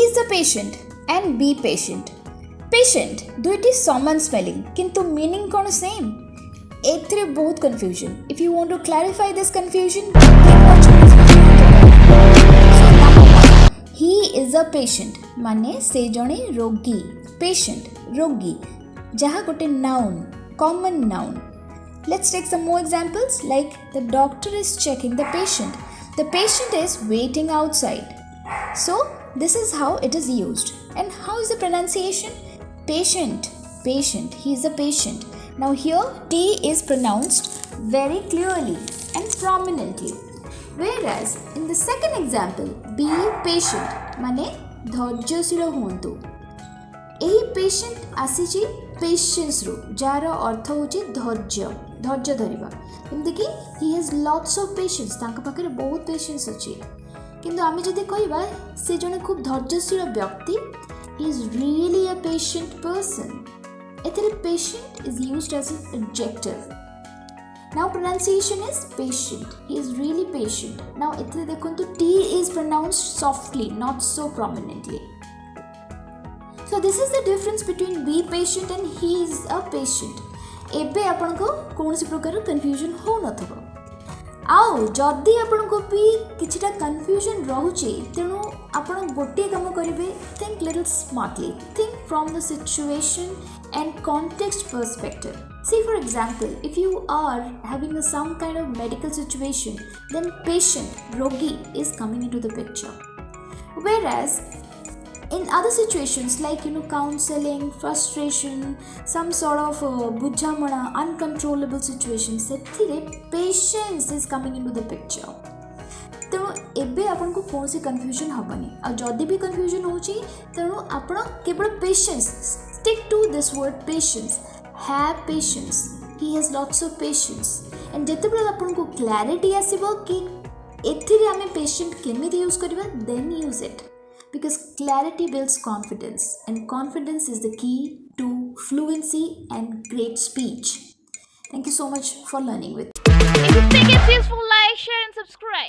is the patient and be patient. Patient दुईटी समान spelling किंतु meaning कौन सेम एथिरे बहुत confusion. If you want to clarify this confusion, then watch this video. So number one, he is a patient माने से जणे रोगी. Patient रोगी जहाँ गोटे noun, common noun. Let's take some more examples like the doctor is checking the patient. The patient is waiting outside. So this is how it is used. And how is the pronunciation? Patient, patient, he is a patient. Now here T is pronounced very clearly and prominently. Whereas in the second example, be patient माने धैर्यशील हुअन्तु. एही patient आसीची patience रु jar अर्थ होची धैर्य धरिबा. जेमति कि ही has lots of patience तांका पाखरे बहुत patience अछि. किंतु आमे जदि कहिबा से जने खूब धैर्यशील व्यक्ति is really a patient person. एथिरे patient is used as an adjective. Now pronunciation is patient. He is really patient. Now एथिरे देखंतु T is pronounced softly, not so prominently. So this is the difference between be patient and he is a patient. एबे आपन को कोनसी प्रकार confusion हो नथबो. आउ जदि आपन को भी किछटा कंफ्यूजन रहउची तेनु आपन गोटे काम करिवे. Think little smartly. Think from the situation and context perspective. See for example, if you are having some kind of medical situation, then patient, rogi is coming into the picture. Whereas in other situations like counseling, frustration, some sort of bujhamana, uncontrollable situations, setire patience is coming into the picture. तेणु एबे आपन को कौन सी confusion हबनी. आ जदि भी confusion होची तेणु आपण केवल patience stick to this word patience. Have patience. He has lots of patience. And जेतेबेले आपन को क्लैरिटी आसीबो कि एथिरे आमे पेशेंट केमिति यूज करबा, then use it. Because clarity builds confidence, and confidence is the key to fluency and great speech. Thank you so much for learning with me. If you think it's useful, like, share, and subscribe.